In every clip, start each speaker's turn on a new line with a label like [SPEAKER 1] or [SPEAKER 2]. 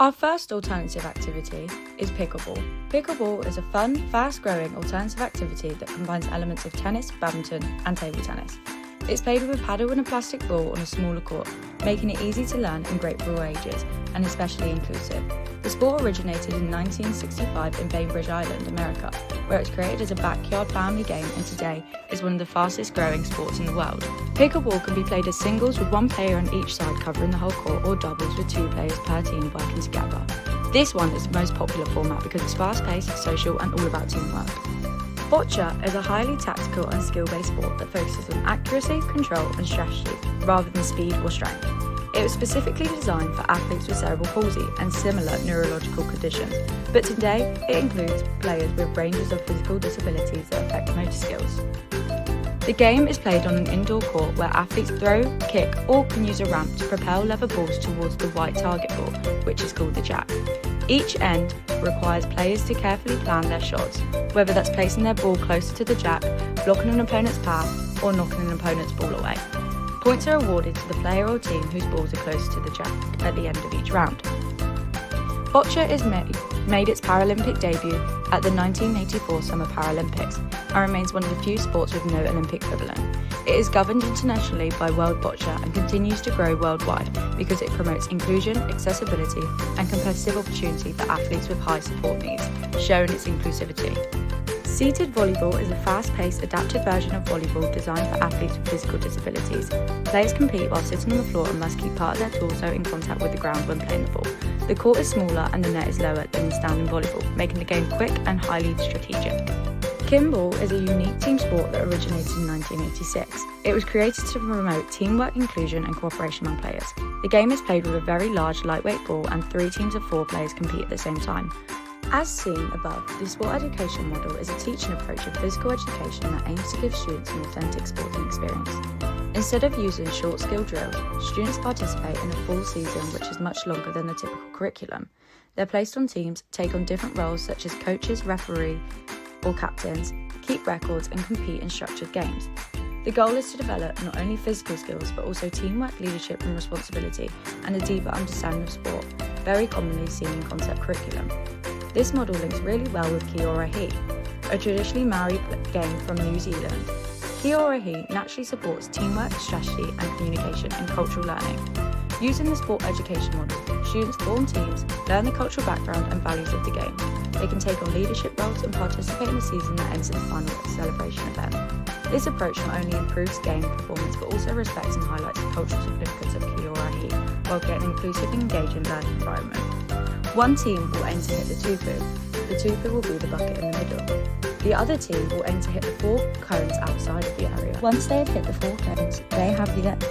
[SPEAKER 1] Our first alternative activity is pickleball. Pickleball is a fun, fast-growing alternative activity that combines elements of tennis, badminton and table tennis. It's played with a paddle and a plastic ball on a smaller court, making it easy to learn and great for all ages, and especially inclusive. The sport originated in 1965 in Bainbridge Island, America, where it's created as a backyard family game and today is one of the fastest growing sports in the world. Pickleball can be played as singles with one player on each side covering the whole court, or doubles with two players per team working together. This one is the most popular format because it's fast-paced, social and all about teamwork. Boccia is a highly tactical and skill-based sport that focuses on accuracy, control and strategy rather than speed or strength. It was specifically designed for athletes with cerebral palsy and similar neurological conditions, but today it includes players with ranges of physical disabilities that affect motor skills. The game is played on an indoor court where athletes throw, kick or can use a ramp to propel leather balls towards the white target ball, which is called the jack. Each end requires players to carefully plan their shots, whether that's placing their ball closer to the jack, blocking an opponent's path or knocking an opponent's ball away. Points are awarded to the player or team whose balls are closest to the jack at the end of each round. Boccia made its Paralympic debut at the 1984 Summer Paralympics and remains one of the few sports with no Olympic equivalent. It is governed internationally by World Boccia and continues to grow worldwide because it promotes inclusion, accessibility and competitive opportunity for athletes with high support needs, showing its inclusivity. Seated volleyball is a fast-paced, adapted version of volleyball designed for athletes with physical disabilities. Players compete while sitting on the floor and must keep part of their torso in contact with the ground when playing the ball. The court is smaller and the net is lower than in standing volleyball, making the game quick and highly strategic. Kimball is a unique team sport that originated in 1986. It was created to promote teamwork, inclusion and cooperation among players. The game is played with a very large lightweight ball and 3 teams of 4 players compete at the same time. As seen above, the sport education model is a teaching approach of physical education that aims to give students an authentic sporting experience. Instead of using short skill drills, students participate in a full season which is much longer than the typical curriculum. They're placed on teams, take on different roles such as coaches, referee or captains, keep records and compete in structured games. The goal is to develop not only physical skills but also teamwork, leadership and responsibility and a deeper understanding of sport, very commonly seen in concept curriculum. This model links really well with Kia ora hi, a traditionally Maori game from New Zealand. Kia ora hi naturally supports teamwork, strategy and communication and cultural learning. Using the sport education model, students form teams, learn the cultural background and values of the game. They can take on leadership roles and participate in a season that ends in a final celebration event. This approach not only improves game performance but also respects and highlights the cultural significance of Kia ora hi while getting an inclusive and engaging learning environment. One team will aim to hit the tupu. The tupu will be the bucket in the middle. The other team will aim to hit the 4 cones outside of the area. Once they have hit the 4 cones, they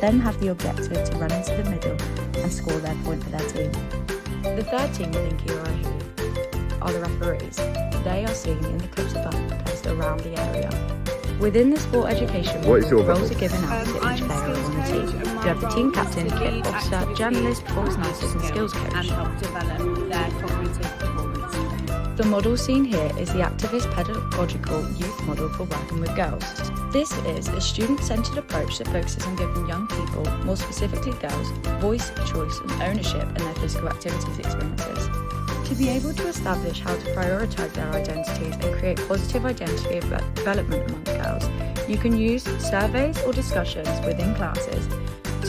[SPEAKER 1] then have the objective to run into the middle and score their point for their team. The third team within Kia ora hi are the referees. They are seen in the clips above placed around the area. Within the sport education model, roles are given out to each player on the team. You have the team captain, kit officer, journalist, performance analysis and skills coach.
[SPEAKER 2] And help develop their cognitive performance.
[SPEAKER 1] The model seen here is the activist pedagogical youth model for working with girls. This is a student-centred approach that focuses on giving young people, more specifically girls, voice, choice and ownership in their physical activities experiences. To be able to establish how to prioritise their identities and create positive identity development among girls, you can use surveys or discussions within classes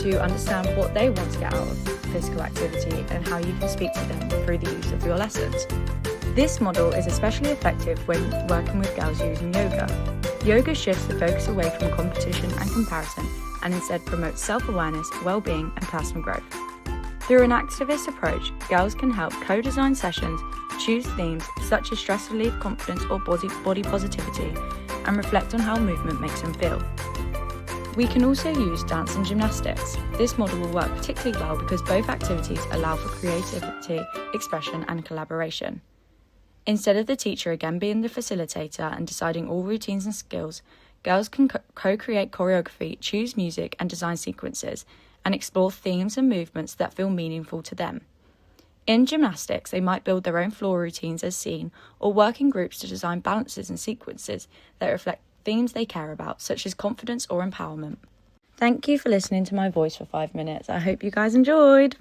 [SPEAKER 1] to understand what they want to get out of physical activity and how you can speak to them through the use of your lessons. This model is especially effective when working with girls using yoga. Yoga shifts the focus away from competition and comparison and instead promotes self-awareness, well-being and personal growth. Through an activist approach, girls can help co-design sessions, choose themes such as stress relief, confidence or body positivity, and reflect on how movement makes them feel. We can also use dance and gymnastics. This model will work particularly well because both activities allow for creativity, expression and collaboration. Instead of the teacher again being the facilitator and deciding all routines and skills, girls can co-create choreography, choose music and design sequences, and explore themes and movements that feel meaningful to them. In gymnastics, they might build their own floor routines as seen, or work in groups to design balances and sequences that reflect themes they care about, such as confidence or empowerment. Thank you for listening to my voice for 5 minutes. I hope you guys enjoyed.